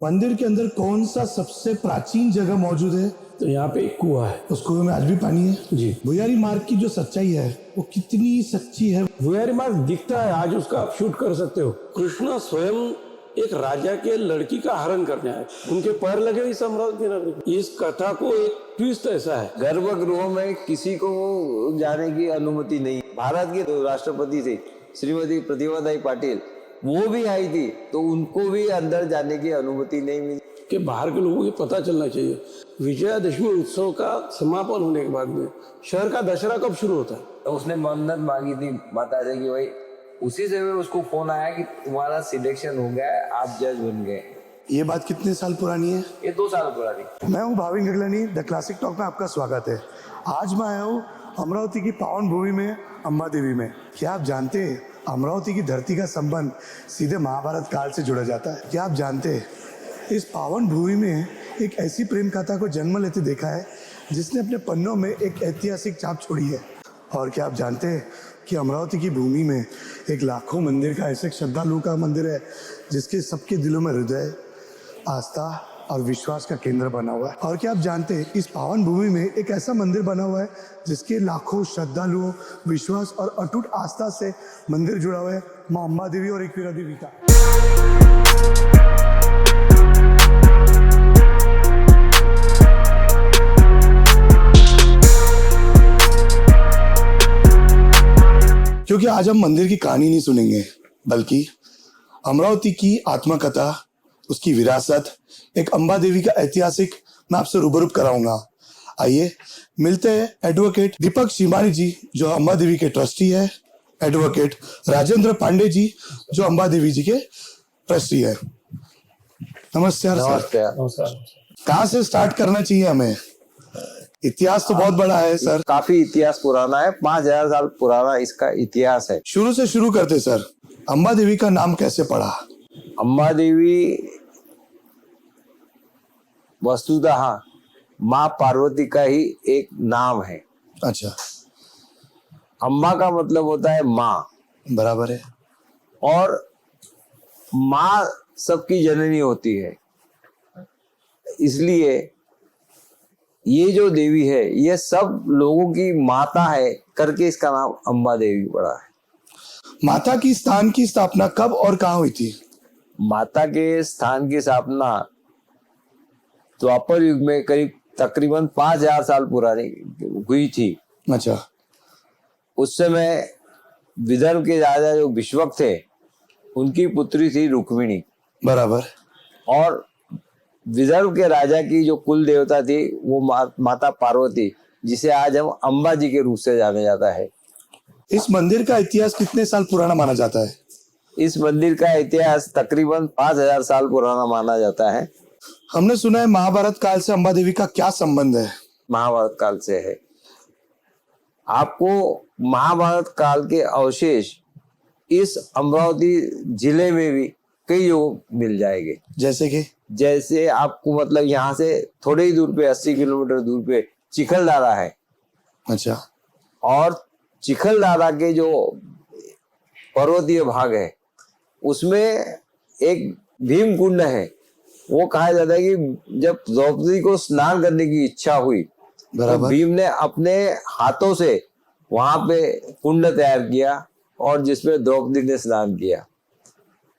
मंदिर के अंदर कौन सा सबसे प्राचीन जगह मौजूद है? तो यहाँ पे एक कुआ है। उस कुएं में आज भी पानी है। जी। भुयारी मार्ग की जो सच्चाई है वो कितनी सच्ची है? भुयारी मार्ग दिखता है, आज उसका आप शूट कर सकते हो। कृष्ण स्वयं एक राजा के लड़की का हरण करने आए, उनके पैर लगे इस अमरावती नगरी में। इस कथा को एक ट्विस्ट ऐसा है, गर्भगृह में किसी को जाने की अनुमति नहीं। भारत की तो राष्ट्रपति थी श्रीमती प्रतिभाताई पाटिल, वो भी आई थी, तो उनको भी अंदर जाने की अनुमति नहीं मिली। कि बाहर के लोगों को पता चलना चाहिए। विजयादशमी उत्सव का समापन होने के बाद में शहर का दशहरा कब शुरू होता है? तो उसने मन्नत मांगी थी माता जी की, भाई उसी से उसको फोन आया कि तुम्हारा सिलेक्शन हो गया है, आप जज बन गए। ये बात कितने साल पुरानी है? ये 2 साल पुरानी। मैं हूँ Bhavin Gaglani, the classic talk में आपका स्वागत है। आज मैं आया हूँ अमरावती की पावन भूमि में, अम्बा देवी में। क्या आप जानते हैं अमरावती की धरती का संबंध सीधे महाभारत काल से जुड़ा जाता है? क्या आप जानते हैं इस पावन भूमि में एक ऐसी प्रेम कथा को जन्म लेते देखा है जिसने अपने पन्नों में एक ऐतिहासिक छाप छोड़ी है? और क्या आप जानते हैं कि अमरावती की भूमि में एक लाखों मंदिर का ऐसे श्रद्धालु का मंदिर है जिसके सबके दिलों में हृदय, आस्था और विश्वास का केंद्र बना हुआ है? और क्या आप जानते हैं इस पावन भूमि में एक ऐसा मंदिर बना हुआ है जिसके लाखों श्रद्धालुओं, विश्वास और अटूट आस्था से मंदिर जुड़ा हुआ है माँ अम्बा देवी और एकवीरा देवी का। क्योंकि आज हम मंदिर की कहानी नहीं सुनेंगे, बल्कि अमरावती की आत्मकथा, उसकी विरासत, एक अम्बा देवी का ऐतिहासिक मैं आपसे रूबरू कराऊंगा। आइए मिलते हैं एडवोकेट दीपक शिमानी जी जो अम्बा देवी के ट्रस्टी है, एडवोकेट राजेंद्र पांडे जी जो अम्बा देवी जी के ट्रस्टी है। नमस्कार सर। नमस्कार। कहाँ से स्टार्ट करना चाहिए हमें? इतिहास तो बहुत बड़ा है सर। काफी इतिहास पुराना है, 5000 साल पुराना इसका इतिहास है। शुरू से शुरू करते सर। अम्बा देवी का नाम कैसे पड़ा? अम्बा देवी वस्तुतः माँ पार्वती का ही एक नाम है। अच्छा, अम्बा का मतलब होता है माँ, बराबर है। और माँ सबकी जननी होती है, इसलिए ये जो देवी है ये सब लोगों की माता है करके इसका नाम अम्बा देवी पड़ा है। माता की स्थान की स्थापना कब और कहाँ हुई थी? माता के स्थान की स्थापना द्वापर युग में करीब तकरीबन 5000 साल पुरानी हुई थी। अच्छा, उस समय विदर्भ के राजा जो विश्वक थे उनकी पुत्री थी रुक्मिणी, बराबर। और विदर्भ के राजा की जो कुल देवता थी वो माता पार्वती, जिसे आज हम अम्बा जी के रूप से जाना जाता है। इस मंदिर का इतिहास कितने साल पुराना माना जाता है? इस मंदिर का इतिहास तकरीबन 5000 साल पुराना माना जाता है। हमने सुना है महाभारत काल से अम्बा देवी का क्या संबंध है? महाभारत काल से है। आपको महाभारत काल के अवशेष इस अमरावती जिले में भी कई जगह मिल जाएंगे। जैसे आपको मतलब यहाँ से थोड़े ही दूर पे 80 किलोमीटर दूर पे चिखलदारा है। अच्छा, और चिखलदारा के जो पर्वतीय भाग है उसमें एक भीम कुंड है। वो कहा जाता है कि जब द्रौपदी को स्नान करने की इच्छा हुई तो भीम ने अपने हाथों से वहां पे कुंड तैयार किया और जिसमें द्रौपदी ने स्नान किया।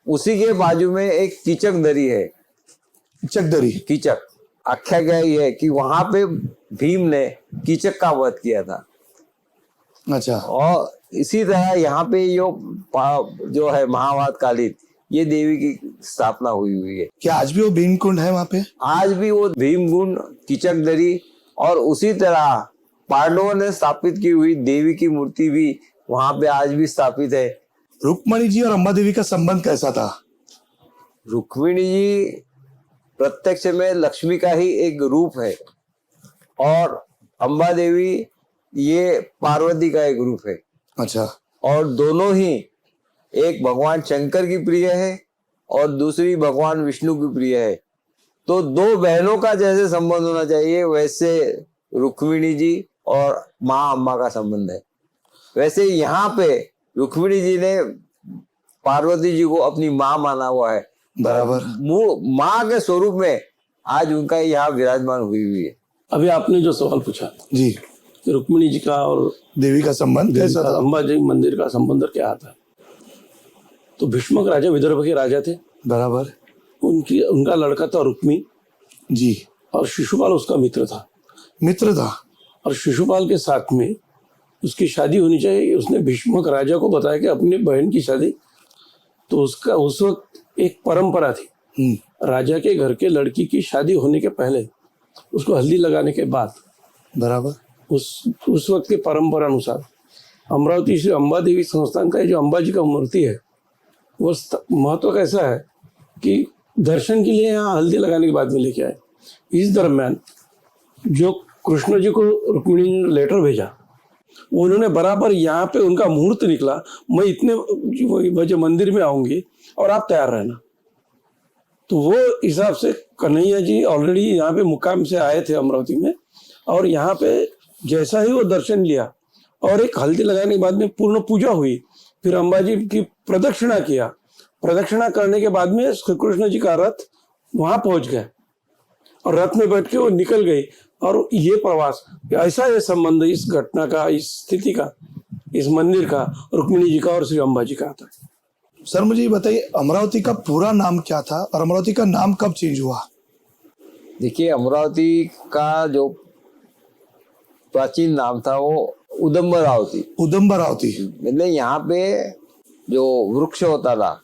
उसी के बाजू में एक कीचक दरी है। कीचक आख्या गया ये है कि वहां पे भीम ने कीचक का वध किया था। अच्छा, और इसी तरह यहाँ पे जो है महाभारत कालीन ये देवी की स्थापना हुई है। क्या आज भी वो भीम कुंड है वहाँ पे? आज भी वो भीम कुंड, कीचक दरी और उसी तरह पांडवों ने स्थापित की हुई देवी की मूर्ति भी वहां पे आज भी स्थापित है। रुक्मिणी जी और अम्बा देवी का संबंध कैसा था? रुक्मिणी जी प्रत्यक्ष में लक्ष्मी का ही एक रूप है और अम्बा देवी ये पार्वती का एक रूप है। अच्छा, और दोनों ही एक भगवान शंकर की प्रिय है और दूसरी भगवान विष्णु की प्रिय है। तो दो बहनों का जैसे संबंध होना चाहिए वैसे रुक्मिणी जी और माँ अम्बा का संबंध है। वैसे यहाँ पे रुक्मिणी जी ने पार्वती जी को अपनी माँ माना हुआ है बराबर। मूल माँ के स्वरूप में आज उनका यहाँ विराजमान हुई है। अभी आपने जो सवाल पूछा जी, कि रुक्मिणी जी का और देवी का संबंध कैसा था? अंबाजी मंदिर का संबंध क्या आता है, तो भीष्मक राजा विदर्भ के राजा थे, बराबर। उनका लड़का था रुक्मी, जी, और शिशुपाल उसका मित्र था। मित्र था। और शिशुपाल के साथ में उसकी शादी होनी चाहिए। उसने भीष्मक राजा को बताया कि अपनी बहन की शादी, तो उसका उस वक्त एक परंपरा थी, राजा के घर के लड़की की शादी होने के पहले उसको हल्दी लगाने के बाद, बराबर। उस वक्त की परंपरा अनुसार अमरावती श्री अंबा देवी संस्थान का जो अंबाजी का मूर्ति है, वो महत्व कैसा है कि दर्शन के लिए यहाँ हल्दी लगाने के बाद में लेके आए। इस दरम्यान जो कृष्ण जी को रुक्मिणी ने लेटर भेजा, उन्होंने बराबर यहाँ पे उनका मुहूर्त निकला, मैं इतने बजे मंदिर में आऊंगी और आप तैयार रहना। तो वो हिसाब से कन्हैया जी ऑलरेडी यहाँ पे मुकाम से आए थे अमरावती में, और यहाँ पे जैसा ही वो दर्शन लिया और एक हल्दी लगाने के बाद में पूर्ण पूजा हुई, फिर अंबाजी की प्रदक्षिणा किया। प्रदक्षिणा करने के बाद में श्री कृष्ण जी का रथ वहां पहुंच गया और रथ में बैठ के वो निकल गई। और ये प्रवास, ऐसा ये संबंध इस घटना का, इस स्थिति का, इस मंदिर का, रुक्मिणी जी का और श्री अंबाजी का आता है। सर मुझे ये बताइए, अमरावती का पूरा नाम क्या था और अमरावती का नाम कब चेंज हुआ? देखिए, अमरावती का जो प्राचीन नाम था वो उदम्बरावती। उदम्बरावती। मतलब यहाँ पे जो वृक्ष होता था,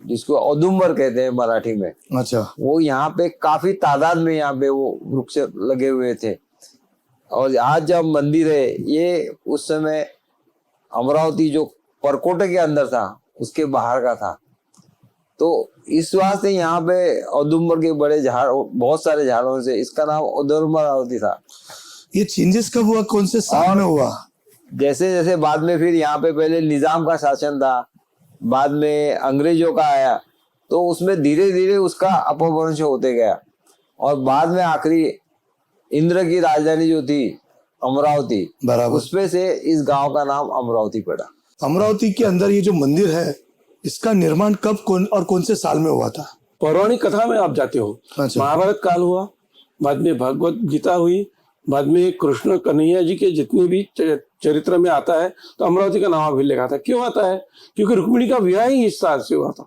जिसको औदुंबर कहते हैं मराठी में, अच्छा। वो यहाँ पे काफी तादाद में यहाँ पे वो वृक्ष लगे हुए थे। और आज जब मंदिर है, ये उस समय अमरावती जो परकोटे के अंदर था उसके बाहर का था। तो इस वास्ते यहाँ पे औदुंबर के बड़े झाड़, बहुत सारे झाड़ों से इसका नाम उदम्बरावती था। ये चेंजेस कब हुआ, कौन से साल में हुआ? जैसे जैसे बाद में फिर यहाँ पे पहले निजाम का शासन था, बाद में अंग्रेजों का आया, तो उसमें धीरे धीरे उसका अपभ्रंश होते गया। और बाद में आखिरी इंद्र की राजधानी जो थी अमरावती, बराबर, उसमें से इस गांव का नाम अमरावती पड़ा। अमरावती के अंदर ये जो मंदिर है, इसका निर्माण कब, कौन से साल में हुआ था? पौराणिक कथा में आप जाते हो, अच्छा। महाभारत काल हुआ, बाद में भगवत गीता हुई, बाद में कृष्ण कन्हैया जी के जितने भी चरित्र में आता है तो अमरावती का नाम अभी लिखा था। क्यों आता है? क्योंकि रुक्मिणी का विवाह ही इस साल से हुआ था,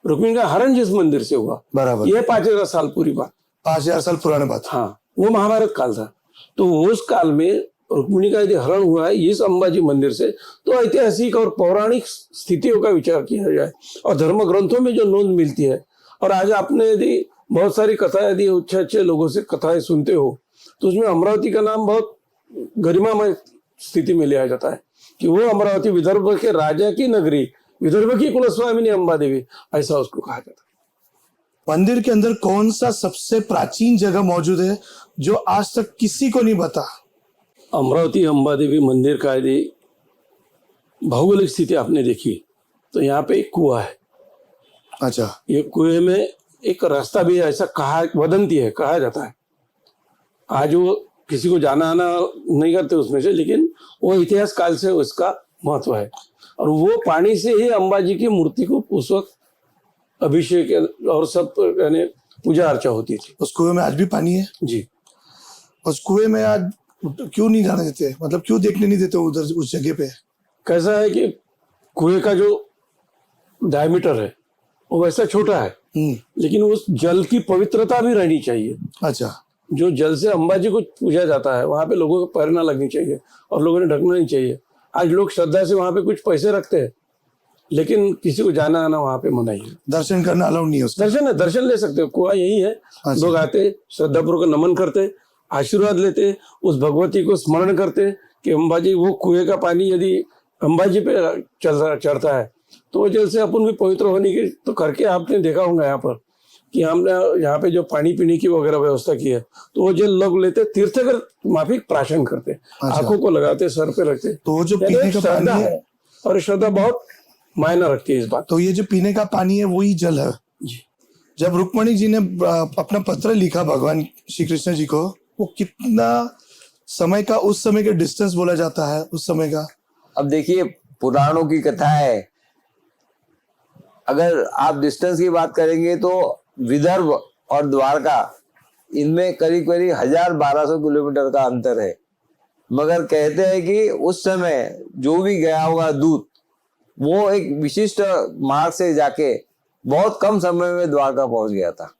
रुक्मिणी का हरण जिस मंदिर से हुआ। बराबर। ये 5000 साल पूरी बात, 5000 साल पुराने बात। हाँ, वो महाभारत काल था। तो उस काल में रुक्मिणी का यदि हरण हुआ है इस अंबाजी मंदिर से, तो ऐतिहासिक और पौराणिक स्थितियों का विचार किया जाए और धर्म ग्रंथों में जो नोंद मिलती है। और आज आपने यदि बहुत सारी कथा, यदि अच्छे अच्छे लोगों से कथाएं सुनते हो, तो उसमें अमरावती का नाम बहुत गरिमामय स्थिति में लिया जाता है कि वो अमरावती विदर्भ के राजा की नगरी, विदर्भ की कुलस्वामिनी अंबा देवी, ऐसा उसको कहा जाता है। मंदिर के अंदर कौन सा सबसे प्राचीन जगह मौजूद है जो आज तक किसी को नहीं पता? अमरावती अंबा देवी मंदिर का यदि भौगोलिक स्थिति आपने देखी तो यहाँ पे एक कुआं है। अच्छा। ये कुएं में एक रास्ता भी है, ऐसा कहा जाता है। आज वो किसी को जाना आना नहीं करते उसमें से, लेकिन वो इतिहास काल से उसका महत्व है। और वो पानी से ही अंबाजी की मूर्ति को उस वक्त अभिषेक और सब यानी पूजा अर्चा होती थी। उस कुएं में आज भी पानी है? जी। उस कुएं में आज क्यों नहीं जाने देते, मतलब क्यों देखने नहीं देते उधर उस जगह पे? कैसा है कि कुएं का जो डायमीटर है वो वैसा छोटा है, लेकिन उस जल की पवित्रता भी रहनी चाहिए। अच्छा। जो जल से अंबाजी को पूजा जाता है वहां पे लोगों को पैर ना लगनी चाहिए और लोगों ने ढकना नहीं चाहिए। आज लोग श्रद्धा से वहां पे कुछ पैसे रखते हैं, लेकिन किसी को जाना आना वहां पे मनाही है। दर्शन करना अलाउ नहीं है उसका? दर्शन ले सकते हो, कुआं यही है। अच्छा। लोग आते, श्रद्धापूर्वक नमन करते, आशीर्वाद लेते, उस भगवती को स्मरण करते कि अंबाजी, वो कुएं का पानी यदि अंबाजी पे चढ़ता है तो वो जल से अपन भी पवित्र होने की तो करके आपने देखा होगा यहाँ पर कि हमने यहाँ पे जो पानी पीने की वगैरह व्यवस्था की है, तो वो जल लोग लेते, तीर्थकर माफिक प्राशन करते, आंखों को लगाते, सर पे रखते। तो जो पीने का पानी है, और श्रद्धा बहुत मायना रखती है इस बात। तो ये जो पीने का पानी है वही जल है जी। जब रुक्मणी जी ने अपना पत्र लिखा भगवान श्री कृष्ण जी को, वो कितना समय का, उस समय का डिस्टेंस बोला जाता है उस समय का? अब देखिए, पुराणों की कथा है अगर आप डिस्टेंस की बात करेंगे तो विदर्भ और द्वारका इनमें करीब करीब 1,000-1,200 किलोमीटर का अंतर है। मगर कहते हैं कि उस समय जो भी गया होगा दूत वो एक विशिष्ट मार्ग से जाके बहुत कम समय में द्वारका पहुंच गया था।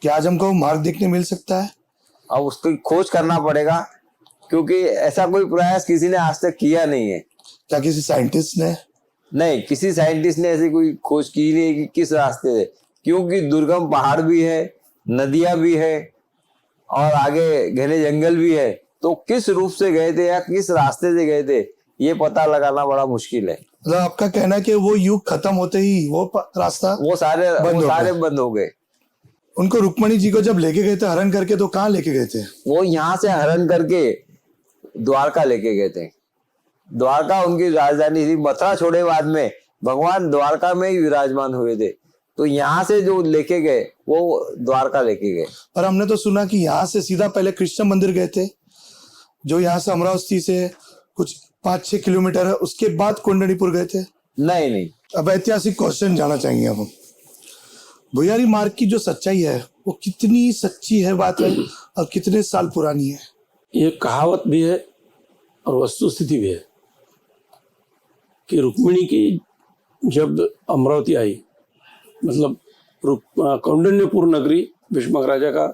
क्या आज हमको मार्ग देखने मिल सकता है? अब उसकी खोज करना पड़ेगा, क्योंकि ऐसा कोई प्रयास किसी ने आज तक किया नहीं है। क्या किसी साइंटिस्ट ने? नहीं, किसी साइंटिस्ट ने ऐसी कोई खोज की नहीं कि किस रास्ते से, क्योंकि दुर्गम पहाड़ भी है, नदियां भी है और आगे घने जंगल भी है। तो किस रूप से गए थे या किस रास्ते से गए थे ये पता लगाना बड़ा मुश्किल है। मतलब आपका कहना है कि वो युग खत्म होते ही वो रास्ता वो सारे बंद हो गए। उनको रुक्मणी जी को जब लेके गए थे हरण करके, तो कहाँ लेके गए थे? वो यहाँ से हरण करके द्वारका लेके गए थे। द्वारका उनकी राजधानी थी। मथुरा छोड़े बाद में भगवान द्वारका में ही विराजमान हुए थे। तो यहाँ से जो लेके गए वो द्वारका लेके गए। पर हमने तो सुना कि यहाँ से सीधा पहले कृष्ण मंदिर गए थे, जो यहाँ से अमरावती से कुछ 5-6 किलोमीटर है, उसके बाद कोंडणीपुर गए थे। नहीं। अब ऐतिहासिक क्वेश्चन जाना चाहेंगे हम। भुयारी मार्ग की जो सच्चाई है वो कितनी सच्ची है बात है और कितने साल पुरानी है? ये कहावत भी है और वस्तुस्थिति भी है कि रुक्मिणी की जब अमरावती आई, मतलब कौंडिन्यपुर नगरी भीष्मक राजा का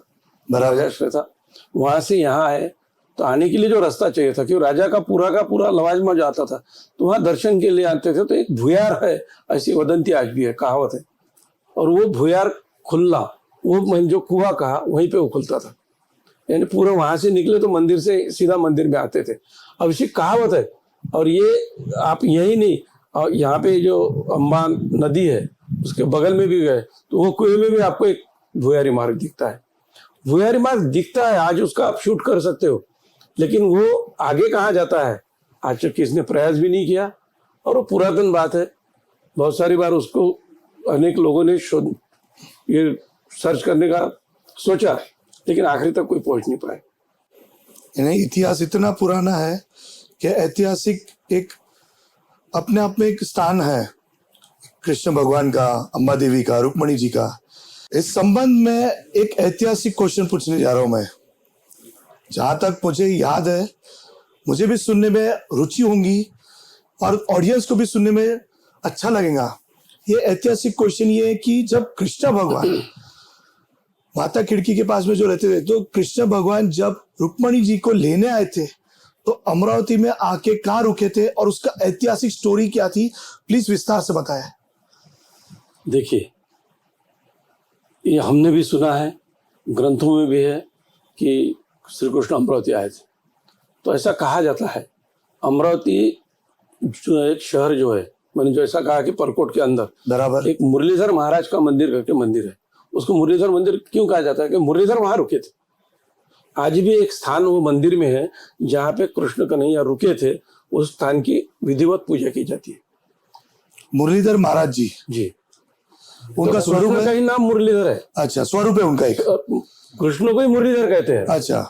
राजाश्रय था, वहां से यहाँ आए तो आने के लिए जो रास्ता चाहिए था, क्योंकि राजा का पूरा लवाजमा जो आता था तो वहाँ दर्शन के लिए आते थे। तो एक भुयार है, ऐसी वदंती आज भी है, कहावत है। और वो भुयार खुलना, वो जो कुआं कहा वहीं पे वो खुलता था, यानी पूरा वहां से निकले तो मंदिर से सीधा मंदिर में आते थे। अब इसी कहावत है। और ये आप यही नहीं, और यहाँ पे जो अम्बा नदी है उसके बगल में भी गए तो वो कुएं में भी आपको एक भुयारी मार्ग दिखता है। भुयारी मार्ग दिखता है, आज उसका आप शूट कर सकते हो, लेकिन वो आगे कहाँ जाता है आज तक किसने प्रयास भी नहीं किया। और वो पुरातन बात है, बहुत सारी बार उसको अनेक लोगों ने शोध ये सर्च करने का सोचा, लेकिन आखिरी तक कोई पहुंच नहीं पाए। यानी इतिहास इतना पुराना है कि ऐतिहासिक एक अपने आप में एक स्थान है कृष्ण भगवान का, अम्बा देवी का, रुक्मणी जी का। इस संबंध में एक ऐतिहासिक क्वेश्चन पूछने जा रहा हूं मैं। जहां तक मुझे याद है, मुझे भी सुनने में रुचि होंगी और ऑडियंस को भी सुनने में अच्छा लगेगा। ये ऐतिहासिक क्वेश्चन ये है कि जब कृष्ण भगवान माता खिड़की के पास में जो रहते थे, तो कृष्ण भगवान जब रुक्मणी जी को लेने आए थे तो अमरावती में आके कहाँ रुके थे और उसका ऐतिहासिक स्टोरी क्या थी, प्लीज विस्तार से बताएं। देखिए, ये हमने भी सुना है, ग्रंथों में भी है कि श्री कृष्ण अमरावती आए थे। तो ऐसा कहा जाता है। अमरावती जो एक शहर जो है, मैंने जो ऐसा कहा कि परकोट के अंदर बराबर एक मुरलीधर महाराज का मंदिर करके मंदिर है। उसको मुरलीधर मंदिर क्यों कहा जाता है कि मुरलीधर वहां रुके थे। आज भी एक स्थान वो मंदिर में है जहाँ पे कृष्ण कन्हैया रुके थे, उस स्थान की विधिवत पूजा की जाती है। मुरलीधर महाराज जी जी, उनका तो स्वरूप का ही नाम मुरलीधर है। अच्छा, स्वरूप है उनका एक। कृष्ण को ही मुरलीधर कहते हैं। अच्छा,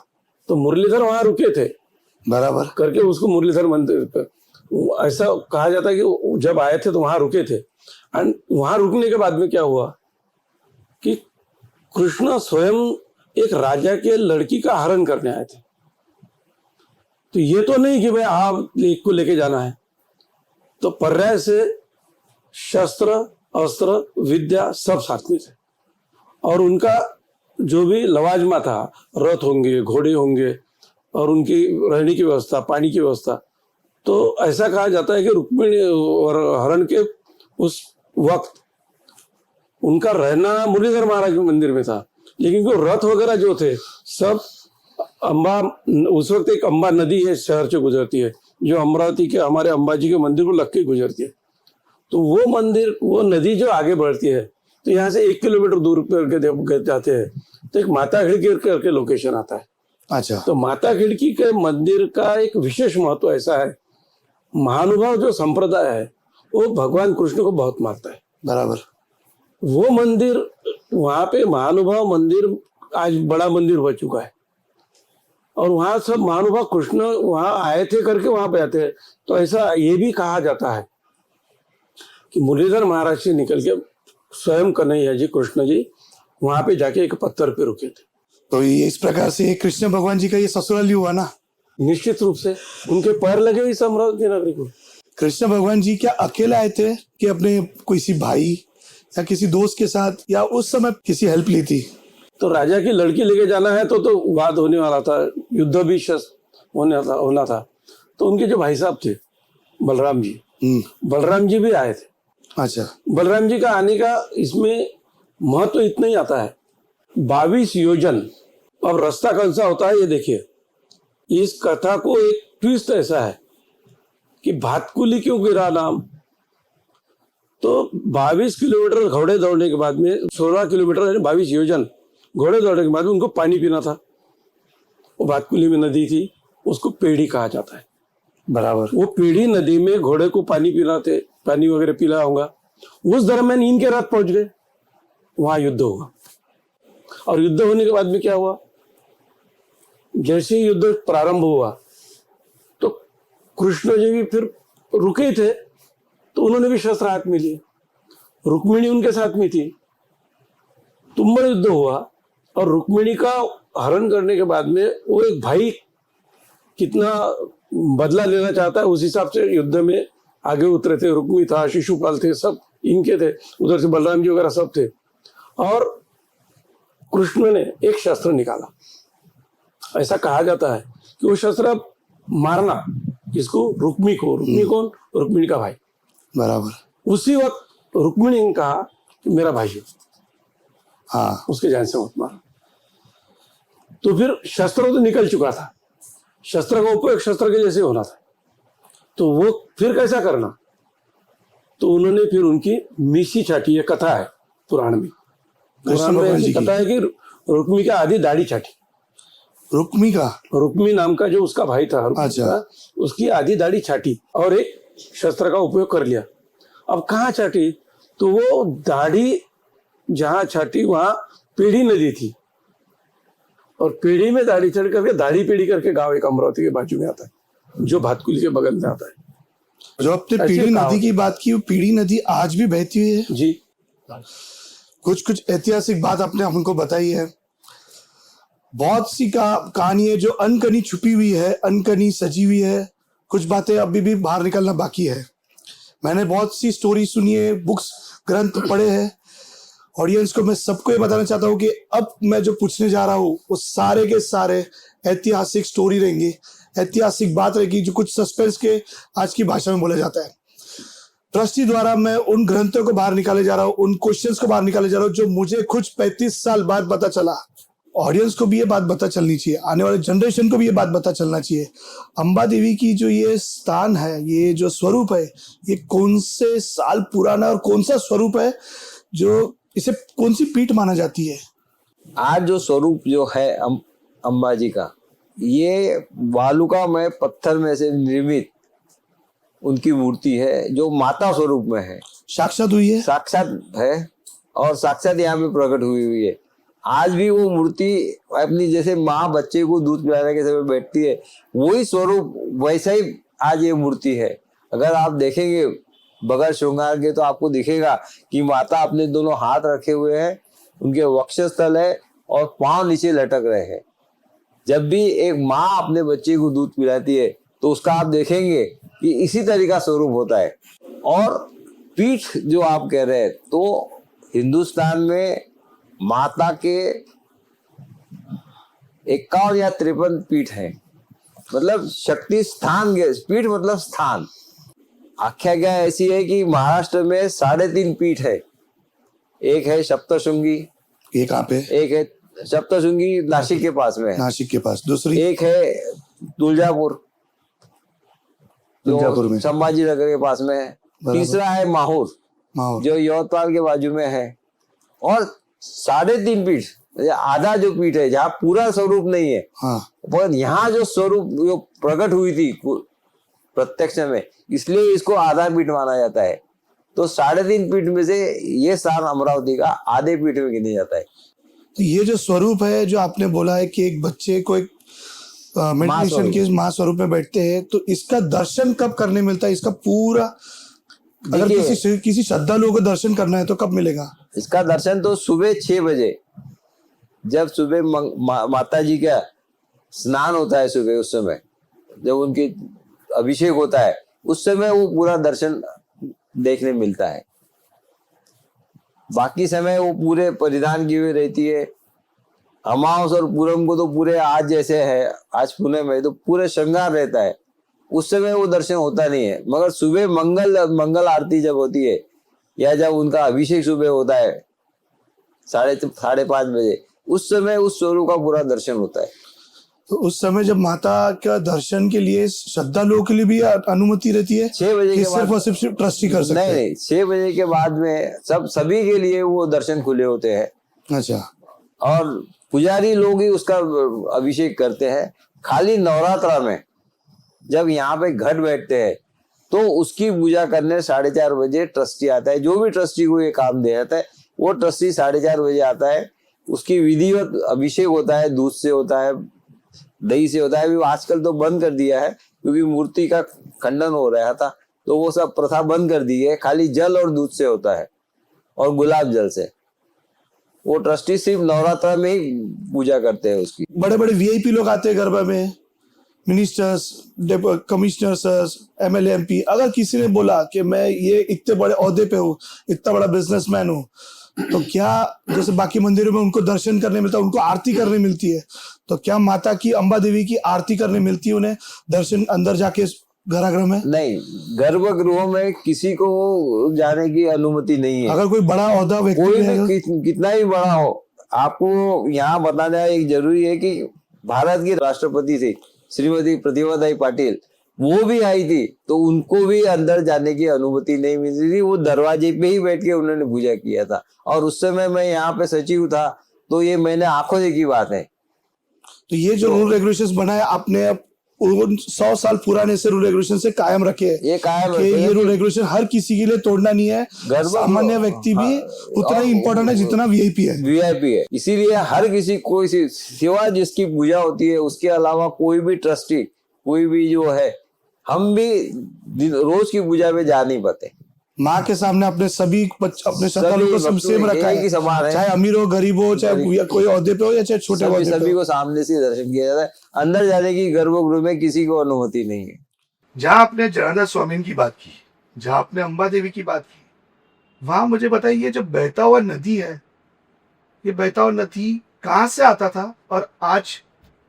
तो मुरलीधर वहां रुके थे बराबर करके उसको मुरलीधर मंदिर ऐसा कहा जाता है कि जब आए थे तो वहां रुके थे। एंड वहां रुकने के बाद में क्या हुआ कि कृष्ण स्वयं एक राजा के लड़की का हरण करने आए थे। तो ये तो नहीं कि भाई आप एक को लेके जाना है, तो पर्याय से शस्त्र, अस्त्र, विद्या सब साथ में थे। और उनका जो भी लवाजमा था, रथ होंगे, घोड़े होंगे और उनकी रहने की व्यवस्था, पानी की व्यवस्था। तो ऐसा कहा जाता है कि रुक्मिणी और हरण के उस वक्त उनका रहना मुरलीधर महाराज मंदिर में था, लेकिन वो रथ वगैरह जो थे सब अम्बा, उस वक्त एक अम्बा नदी है शहर से गुजरती है, जो अमरावती के हमारे अम्बा जी के मंदिर को लग के गुजरती है। तो वो मंदिर, वो नदी जो आगे बढ़ती है, तो यहाँ से 1 किलोमीटर दूर करके जाते हैं तो एक माता खिड़की करके लोकेशन आता है। अच्छा, तो माता खिड़की के मंदिर का एक विशेष महत्व ऐसा है, महानुभाव जो संप्रदाय है वो भगवान कृष्ण को बहुत मानता है। बराबर। वो मंदिर, वहां पे महानुभाव मंदिर आज बड़ा मंदिर बन चुका है और वहां सब महानुभाव कृष्ण वहां आए थे करके वहां पे आते हैं। तो ऐसा ये भी कहा जाता है कि मुरलीधर महाराज से निकल के स्वयं कन्हैया जी, कृष्ण जी वहां पे जाके एक पत्थर पे रुके थे। तो ये इस प्रकार से कृष्ण भगवान जी का ये ससुराल ही हुआ ना। निश्चित रूप से उनके पैर लगे इस अमरावती नगरी को। कृष्ण भगवान जी क्या अकेले आए थे कि अपने किसी भाई या किसी दोस्त के साथ, या उस समय किसी हेल्प ली थी? तो राजा की लड़की लेके जाना है तो वाद होने वाला था, युद्ध भी होना था। तो उनके जो भाई साहब थे बलराम जी, बलराम जी भी आए थे। अच्छा। बलराम जी का आने का इसमें महत्व तो इतना ही आता है, 22 योजन। अब रास्ता कौन सा होता है ये देखिए। इस कथा को एक ट्विस्ट ऐसा है कि भातकुली क्यों गिरा नाम, तो 22 किलोमीटर घोड़े दौड़ने के बाद में 16 किलोमीटर यानी 22 योजन घोड़े दौड़ने के बाद में उनको पानी पीना था। वो भातकुली में नदी थी, उसको पेड़ी कहा जाता है। बराबर। वो पेड़ी नदी में घोड़े को पानी पिलाते, पानी वगैरह पिलाया होगा। उस दरम्यान इनके रात पहुंच गए, वहां युद्ध हुआ। और युद्ध होने के बाद में क्या हुआ, जैसे ही युद्ध प्रारंभ हुआ तो कृष्ण जी भी फिर रुके थे, तो उन्होंने भी शस्त्र हाथ में लिए। रुक्मिणी उनके साथ में थी। तुंबड़ युद्ध हुआ और रुक्मिणी का हरण करने के बाद में वो एक भाई कितना बदला लेना चाहता है उस हिसाब से युद्ध में आगे उतरे थे। रुक्मी था, शिशुपाल थे, सब इनके थे, उधर से बलराम जी वगैरह सब थे। और कृष्ण ने एक शस्त्र निकाला। ऐसा कहा जाता है कि वो शस्त्र मारना किसको, रुक्मी को। रुक्मी कौन, रुक्मिणी का भाई। बराबर। उसी वक्त रुक्मिणी ने कहा कि मेरा भाई है, हाँ, उसके जान से मत मार। तो फिर शस्त्र तो निकल चुका था, शस्त्र का उपयोग शस्त्र के जैसे होना था, तो वो फिर कैसा करना। तो उन्होंने फिर उनकी मीसी छाटी, ये कथा है पुराण में। पुराण में ऐसी कथा है कि रुक्मी का आधी दाढ़ी छाटी। रुक्मी नाम का जो उसका भाई था, अच्छा, उसकी आधी दाढ़ी छाटी और एक शस्त्र का उपयोग कर लिया। अब कहाँ छाटी, तो वो दाढ़ी जहां छाटी वहां पेड़ी नदी थी, और पेड़ी में दाढ़ी चढ़ करके दाढ़ी पेड़ी करके गांव एक अमरावती के बाजू में आता है, जो भातकुली के बगल में आता है। जो आपने पीढ़ी नदी की बात की, वो पीढ़ी नदी आज भी बहती हुई है जी। कुछ ऐतिहासिक बात आपने हमको बताई है, बहुत सी कहानी है जो अनकनी छुपी हुई है, अनकनी सजी हुई है। कुछ बातें अभी भी बाहर निकलना बाकी है। मैंने बहुत सी स्टोरी सुनी है, बुक्स ग्रंथ पढ़े हैं। ऑडियंस को मैं सबको ये बताना चाहता हूँ कि अब मैं जो पूछने जा रहा हूँ वो सारे के सारे ऐतिहासिक स्टोरी रहेंगी, ऐतिहासिक बात रहेगी, जो कुछ सस्पेंस के आज की भाषा में बोला जाता है। ट्रस्टी द्वारा मैं उन ग्रंथों को बाहर निकाले जा रहा हूँ, उन क्वेश्चंस को बाहर निकाले जा रहा हूँ जो मुझे कुछ 35 साल बाद पता चला। ऑडियंस को भी ये बात पता चलनी चाहिए, आने वाले जनरेशन को भी ये बात पता चलना चाहिए। अंबा देवी की जो ये स्थान है, ये जो स्वरूप है, ये कौन से साल पुराना और कौन सा स्वरूप है, जो इसे कौन सी पीठ माना जाती है? आज जो स्वरूप जो है अंबा जी का, ये वालुका में पत्थर में से निर्मित उनकी मूर्ति है, जो माता स्वरूप में है, साक्षात हुई है, साक्षात है और साक्षात यहाँ पे प्रकट हुई है। आज भी वो मूर्ति अपनी जैसे माँ बच्चे को दूध पिलाने के समय बैठती है, वही स्वरूप वैसा ही आज ये मूर्ति है। अगर आप देखेंगे बगैर श्रृंगार के तो आपको दिखेगा कि माता अपने दोनों हाथ रखे हुए हैं, उनके वक्षस्थल है और पांव नीचे लटक रहे हैं। जब भी एक माँ अपने बच्चे को दूध पिलाती है तो उसका आप देखेंगे कि इसी तरह का स्वरूप होता है। और पीठ जो आप कह रहे हैं, तो हिंदुस्तान में माता के 51 या 53 पीठ है, मतलब शक्ति स्थान के पीठ मतलब स्थान। आख्या क्या ऐसी है कि महाराष्ट्र में 3.5 पीठ है। एक है सप्तशृंगी, ये कहाँ पे? एक है सप्तशृंगी नासिक के पास में है, नासिक के पास। दूसरी एक है तुलजापुर में, संभाजी नगर के पास में है। तीसरा है माहौर जो यवतमाल के बाजू में है। और 3.5 पीठ, आधा जो पीठ है जहाँ पूरा स्वरूप नहीं है, हाँ, पर यहाँ जो स्वरूप जो प्रकट हुई थी प्रत्यक्ष में, इसलिए इसको आधा पीठ माना जाता है। तो 3.5 पीठ में से ये स्थान अमरावती का आधे पीठ में गिने जाता है। तो ये जो स्वरूप है, जो आपने बोला है कि एक बच्चे को एक मेडिटेशन के माँ स्वरूप में बैठते हैं, तो इसका दर्शन कब करने मिलता है? इसका पूरा अगर देखिए, किसी श्रद्धालुओं को दर्शन करना है तो कब मिलेगा? इसका दर्शन तो सुबह 6 बजे, जब सुबह माता जी का स्नान होता है सुबह, उस समय जब उनकी अभिषेक होता है, उस समय वो पूरा दर्शन देखने मिलता है। बाकी समय वो पूरे परिधान की हुई रहती है। अमावस और पूनम को तो पूरे आज जैसे है, आज पूनम है तो पूरे श्रृंगार रहता है, उस समय वो दर्शन होता नहीं है। मगर सुबह मंगल आरती जब होती है या जब उनका अभिषेक सुबह होता है 5:30 बजे, उस समय उस स्वरूप का पूरा दर्शन होता है। तो उस समय जब माता का दर्शन के लिए श्रद्धालुओं के लिए भी अनुमति रहती है 6 बजे कि के बाद? सिर्फ और सिर्फ ट्रस्टी कर सकते हैं? नहीं, 6 बजे के बाद में सभी के लिए वो दर्शन खुले होते हैं। अच्छा, और पुजारी लोग ही उसका अभिषेक करते हैं। खाली नवरात्रा में जब यहाँ पे घट बैठते हैं तो उसकी पूजा करने 4:30 बजे ट्रस्टी आता है। जो भी ट्रस्टी को ये काम दिया जाता है, वो ट्रस्टी 4:30 बजे आता है। उसकी विधिवत अभिषेक होता है, दूध से होता है, दही से होता है। अभी आजकल तो बंद कर दिया है क्योंकि मूर्ति का खंडन हो रहा था, तो वो सब प्रथा बंद कर दी है। खाली जल और दूध से होता है और गुलाब जल से। वो ट्रस्टी सिर्फ नवरात्रा में ही पूजा करते हैं उसकी। बड़े बड़े वीआईपी लोग आते हैं गरबा में, मिनिस्टर्स, कमिश्नर्स, एमएलए, एमपी। अगर किसी ने बोला कि मैं ये इतने बड़े ओहदे पे हूँ, इतना बड़ा बिजनेसमैन हूँ, तो क्या जैसे बाकी मंदिरों में उनको दर्शन करने मिलता है, उनको आरती करने मिलती है, तो क्या माता की, अंबा देवी की आरती करने मिलती है उन्हें दर्शन अंदर जाके गर्भगृह में? नहीं, गर्भगृह में किसी को जाने की अनुमति नहीं है। अगर कोई बड़ा ओहदा व्यक्ति कोई रहेगा? भी कितना ही बड़ा हो, आपको यहाँ बताना एक जरूरी है कि भारत की राष्ट्रपति थी श्रीमती प्रतिभाताई पाटिल, वो भी आई थी, तो उनको भी अंदर जाने की अनुमति नहीं मिली थी। वो दरवाजे पे ही बैठ के उन्होंने पूजा किया था। और उस समय मैं यहाँ पे सचिव था, तो ये मैंने आंखों देखी बात है। तो ये जो रूल रेगुलेशंस बनाए आपने, अब 100 साल पुराने से रूल रेगुलेशन से कायम रखे हैं। ये कायम कि ये रूल रेगुलेशन हर किसी के लिए तोड़ना नहीं है। सामान्य व्यक्ति भी उतना ही इम्पोर्टेंट है जितना वीआईपी है। वीआईपी है, इसीलिए हर किसी कोई सिवा जिसकी पूजा होती है उसके अलावा कोई भी ट्रस्टी, कोई भी जो है, हम भी रोज की पूजा में जा नहीं पाते। माँ के सामने अपने श्रद्धालुओं को सब सेम रखा एक ही समान है, है। चाहे अमीर हो, गरीब हो, चाहे कोई ओहदे पे हो या चाहे छोटे ओहदे पे सभी हो। को सामने से दर्शन किया जाता है। अंदर जाने की गर्भगृह में किसी को अनुमति नहीं है। जहाँ आपने जनार्दन स्वामी की बात की, जहाँ आपने अंबा देवी की बात की, वहां मुझे बताइए, जो बहता हुआ नदी है, ये बहता हुआ नदी कहाँ से आता था और आज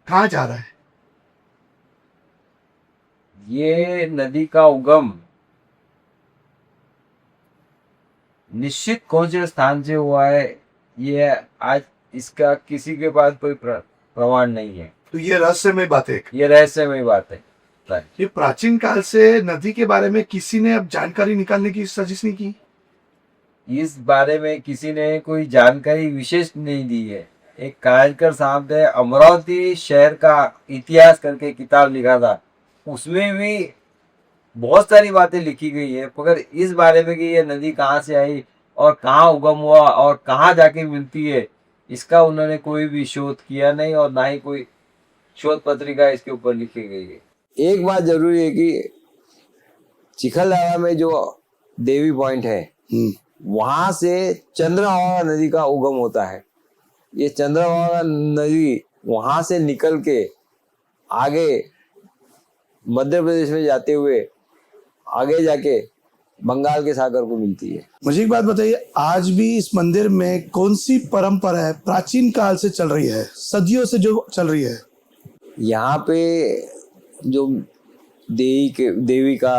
कहाँ जा रहा है? ये नदी का उगम निश्चित कौन से स्थान से हुआ है, ये आज इसका किसी के पास कोई प्रमाण नहीं है। तो ये रहस्यमय बात है। ये रहस्यमय बात है। ये प्राचीन काल से नदी के बारे में किसी ने अब जानकारी निकालने की साजिश नहीं की? इस बारे में किसी ने कोई जानकारी विशेष नहीं दी है। एक कायनकर साहब ने अमरावती शहर का इतिहास करके किताब लिखा था, उसमें भी बहुत सारी बातें लिखी गई है, मगर इस बारे में कि ये नदी कहाँ से आई और कहाँ उगम हुआ और कहाँ जाके मिलती है, इसका उन्होंने कोई भी शोध किया नहीं और ना ही कोई शोध पत्रिका इसके ऊपर लिखी गई है। एक बात जरूरी है कि चिखलदरा में जो देवी पॉइंट है, वहां से चंद्रभागा नदी का उगम होता है। ये चंद्रभागा नदी वहां से निकल के आगे मध्य प्रदेश में जाते हुए आगे जाके बंगाल के सागर को मिलती है। मुझे एक बात बताइए, आज भी इस मंदिर में कौन सी परंपरा है प्राचीन काल से चल रही है, सदियों से जो चल रही है? यहाँ पे जो देवी का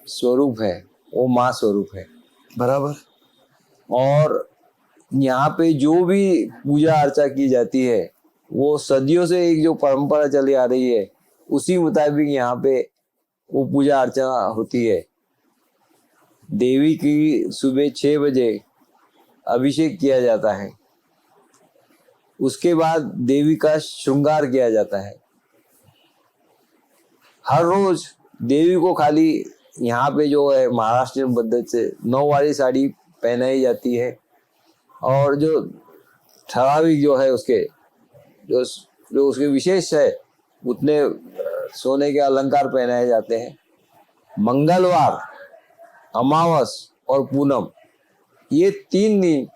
स्वरूप है वो माँ स्वरूप है। बराबर। और यहाँ पे जो भी पूजा अर्चा की जाती है वो सदियों से एक जो परंपरा चली आ रही है उसी मुताबिक यहाँ पे वो पूजा अर्चना होती है। देवी की सुबह 6 बजे अभिषेक किया जाता है, उसके बाद देवी का श्रृंगार किया जाता है। हर रोज देवी को खाली यहाँ पे जो है महाराष्ट्र पद्धति से 9 वाली साड़ी पहनाई जाती है और जो ठराविक जो है उसके जो उसके विशेष है उतने सोने के अलंकार पहनाए जाते हैं। मंगलवार अमावस और पूनम, ये 3 दिन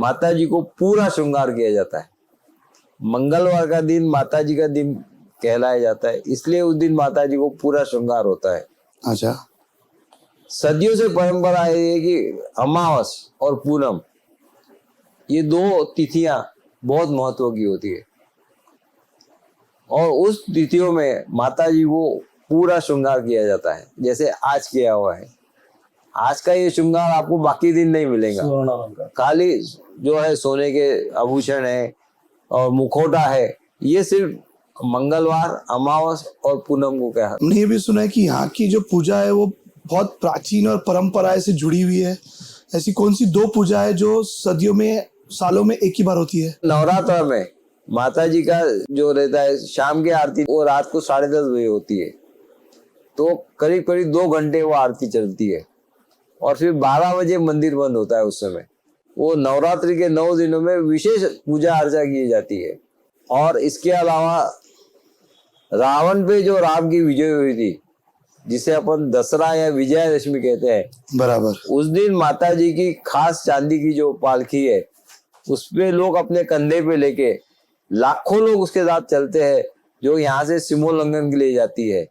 माता जी को पूरा श्रृंगार किया जाता है। मंगलवार का दिन माता जी का दिन कहलाया जाता है, इसलिए उस दिन माता जी को पूरा श्रृंगार होता है। अच्छा, सदियों से परंपरा है कि अमावस और पूनम, ये 2 तिथियां बहुत महत्व की होती है और उस तिथियों में माता जी को पूरा श्रृंगार किया जाता है, जैसे आज किया हुआ है। आज का ये श्रृंगार आपको बाकी दिन नहीं मिलेगा। खाली जो है सोने के आभूषण है और मुखौटा है, ये सिर्फ मंगलवार, अमावस और पूनम को कहा। हमने ये भी सुना है कि यहाँ की जो पूजा है वो बहुत प्राचीन और परंपराएं से जुड़ी हुई है। ऐसी कौन सी 2 पूजा है जो सदियों में, सालों में एक ही बार होती है? नवरात्र में माता जी का जो रहता है शाम की आरती, वो रात को 10:30 बजे होती है, तो करीब करीब 2 घंटे वो आरती चलती है और फिर 12 बजे मंदिर बंद होता है। उस समय वो नवरात्रि के 9 दिनों में विशेष पूजा अर्चा की जाती है। और इसके अलावा रावण पे जो राम की विजय हुई थी, जिसे अपन दसरा या विजयादशमी कहते हैं, बराबर, उस दिन माता जी की खास चांदी की जो पालकी है, उसपे लोग अपने कंधे पे लेके लाखों लोग उसके साथ चलते हैं, जो यहाँ से सिमोल्लंघन के लिए जाती है।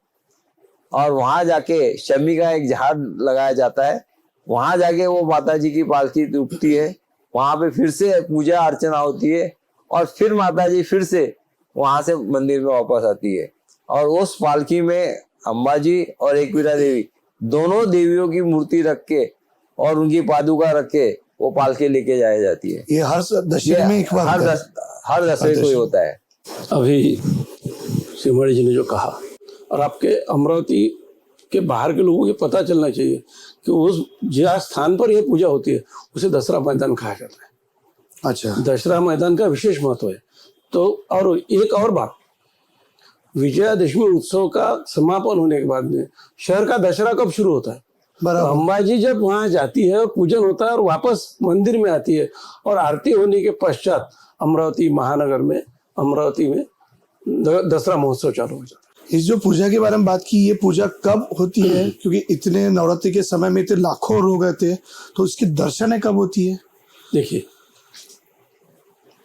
और वहां जाके शमी का एक झाड़ लगाया जाता है, वहां जाके वो माता जी की पालकी टूटती है, वहां पे फिर से पूजा अर्चना होती है और फिर माता जी फिर से वहां से मंदिर में वापस आती है। और उस पालकी में अम्बा जी और एकवीरा देवी, दोनों देवियों की मूर्ति रख के और उनकी पादुका रख के वो पालकी लेके जाई जाती है। ये हर दशहरे में एक बार होता है? हर दशहरे को ही होता है। अभी सिमड़ी जी ने जो कहा, और आपके अमरावती के बाहर के लोगों को पता चलना चाहिए कि उस जिस स्थान पर यह पूजा होती है उसे दसरा मैदान कहा जाता है। अच्छा, दसरा मैदान का विशेष महत्व है। तो और एक और बात, विजयादशमी उत्सव का समापन होने के बाद में शहर का दशहरा कब शुरू होता है? बराबर, अम्बा जी जब वहां जाती है और पूजन होता है और वापस मंदिर में आती है और आरती होने के पश्चात अमरावती महानगर में, अमरावती में दसरा महोत्सव चालू हो जाता है। इस जो पूजा के बारे में बात की, ये पूजा कब होती है? क्योंकि इतने नवरात्रि के समय में इतने लाखों लोग रहते हैं, तो इसकी दर्शन कब होती है? देखिए,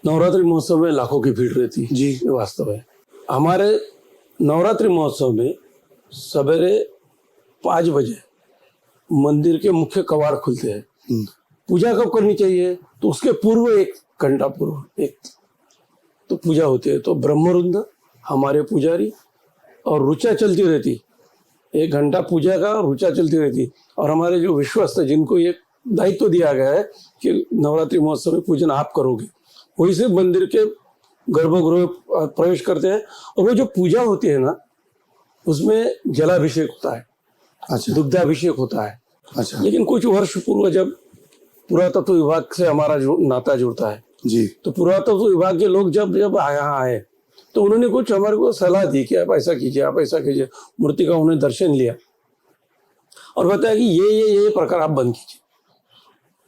नवरात्रि महोत्सव में लाखों की भीड़ रहती है जी, ये वास्तव है। हमारे नवरात्रि महोत्सव में सवेरे 5 बजे मंदिर के मुख्य कवाड़ खुलते हैं। पूजा कब करनी चाहिए? तो उसके पूर्व 1 घंटा पूर्व एक तो पूजा होती है। तो ब्रह्मरुद्र हमारे पुजारी और रुचा चलती रहती, 1 घंटा पूजा का रुचा चलती रहती। और हमारे जो विश्वस्त जिनको ये दायित्व दिया गया है कि नवरात्रि महोत्सव में पूजन आप करोगे, वही से मंदिर के गर्भगृह प्रवेश करते हैं। और वो जो पूजा होती है ना, उसमें जलाभिषेक होता है, अच्छा, दुग्धाभिषेक होता है। अच्छा लेकिन कुछ वर्ष पूर्व जब पुरातत्व विभाग से हमारा नाता जुड़ता है, जी, तो पुरातत्व विभाग के लोग जब यहाँ आए तो उन्होंने कुछ हमारे को सलाह दी कि आप ऐसा कीजिए, आप ऐसा कीजिए। मूर्ति का उन्होंने दर्शन लिया और बताया कि ये प्रकार आप बंद कीजिए।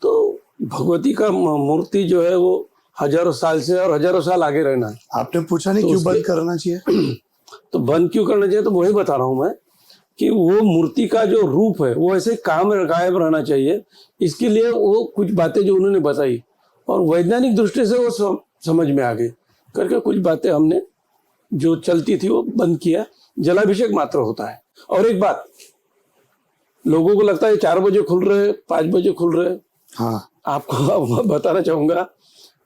तो भगवती का मूर्ति जो है वो हजारों साल से और हजारों साल आगे रहना है। आपने पूछा नहीं क्यों बंद करना चाहिए? तो बंद क्यों करना चाहिए, तो वही बता रहा हूं मैं कि वो मूर्ति का जो रूप है वो ऐसे कायम रहना चाहिए। इसके लिए वो कुछ बातें जो उन्होंने बताई और वैज्ञानिक दृष्टि से वो समझ में आ गई करके कुछ बातें हमने जो चलती थी वो बंद किया। जलाभिषेक मात्र होता है। और एक बात, लोगों को लगता है 4 बजे खुल रहे, 5 बजे खुल रहे। हाँ, आपको बताना चाहूंगा,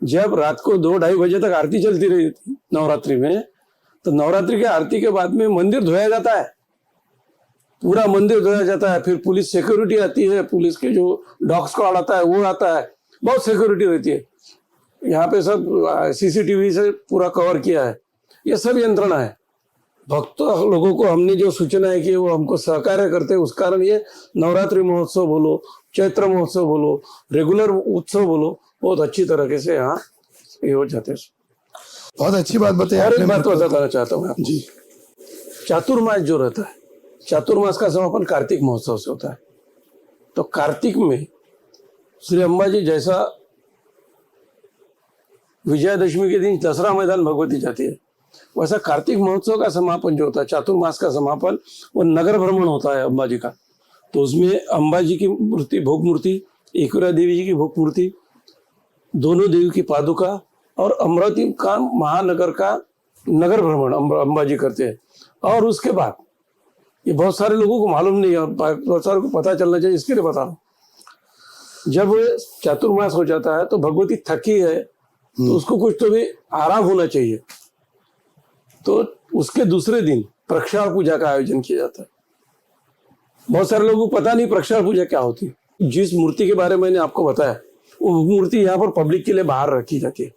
जब रात को 2-2:30 बजे तक आरती चलती रही थी नवरात्रि में, तो नवरात्रि के आरती के बाद में मंदिर धोया जाता है, पूरा मंदिर धोया जाता है। फिर पुलिस सिक्योरिटी आती है, पुलिस के जो डॉग स्क्वाड आता है वो आता है, बहुत सिक्योरिटी रहती है। यहाँ पे सब CCTV से पूरा कवर किया है। ये सब यंत्रणा है। भक्तों लोगों को हमने जो सूचना है कि वो हमको सहकार्य करते हैं, उस कारण ये नवरात्रि महोत्सव बोलो, चैत्र महोत्सव बोलो, रेगुलर उत्सव बोलो, बहुत अच्छी तरीके से यहाँ ये हो जाते हैं। बहुत अच्छी बात बताई। और एक आपने बात बताना चाहता हूँ आपको। जी, चातुर्मास जो रहता है, चातुर्मास का समापन कार्तिक महोत्सव से होता है। तो कार्तिक में श्री अम्बा जी जैसा विजयादशमी के दिन दसरा मैदान भगवती जाती है, वैसा कार्तिक महोत्सव का समापन जो होता है, चातुर्मास का समापन, वो नगर भ्रमण होता है अम्बा जी का। तो उसमें अम्बा जी की मूर्ति, भोग मूर्ति, एकविरा देवी जी की भोग मूर्ति, दोनों देवी की पादुका, और अमरावती का महानगर का नगर भ्रमण अम्बा जी करते हैं। और उसके बाद ये बहुत सारे लोगों को मालूम नहीं है और बहुत सारे को पता चलना चाहिए, इसके लिए बता रहा हूँ। जब चातुर्मास हो जाता है तो भगवती थकी है तो उसको कुछ तो भी आराम होना चाहिए, तो उसके दूसरे दिन प्रक्षाल पूजा का आयोजन किया जाता है। बहुत सारे लोगों को पता नहीं प्रक्षाल पूजा क्या होती है। जिस मूर्ति के बारे में मैंने आपको बताया वो मूर्ति यहाँ पर पब्लिक के लिए बाहर रखी जाती है।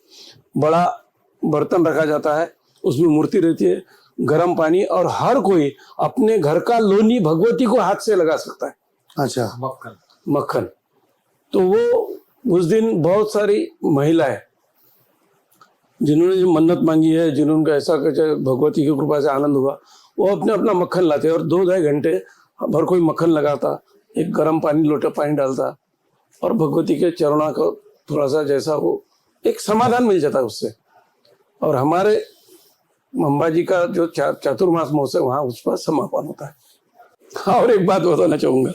बड़ा बर्तन रखा जाता है, उसमें मूर्ति रहती है, गर्म पानी, और हर कोई अपने घर का लोनी भगवती को हाथ से लगा सकता है। अच्छा, मक्खन। तो वो उस दिन बहुत सारी महिलाएं जिन्होंने जो मन्नत मांगी है, जिन्होंने ऐसा कुछ भगवती की कृपा से आनंद हुआ, वो अपने अपना मक्खन लाते और 2-2.5 घंटे भर कोई मक्खन लगाता, एक गर्म पानी, लोटा पानी डालता और भगवती के चरणों को थोड़ा सा जैसा वो एक समाधान मिल जाता है उससे। और हमारे अम्बा जी का जो चातुर्मास महोत्सव वहाँ उस पर समापन होता है। और एक बात बताना चाहूँगा,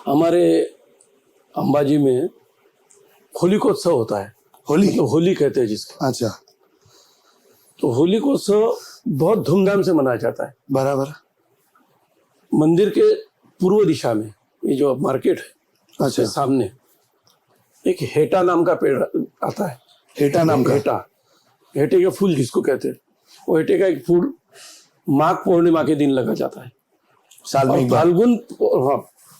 हमारे अम्बा जी में होलिकोत्सव होता है। होली, तो होली कहते हैं जिसको। अच्छा, तो होलिकोत्सव बहुत धूमधाम से मनाया जाता है। बराबर। मंदिर के पूर्व दिशा में, ये जो मार्केट है अच्छा, उसके सामने एक हेटा नाम का पेड़ आता है। हेटा नाम का? हेटे के फूल जिसको कहते हैं, वो हेटे का एक फूल माघ पूर्णिमा के दिन लगा जाता है साल में एक बार।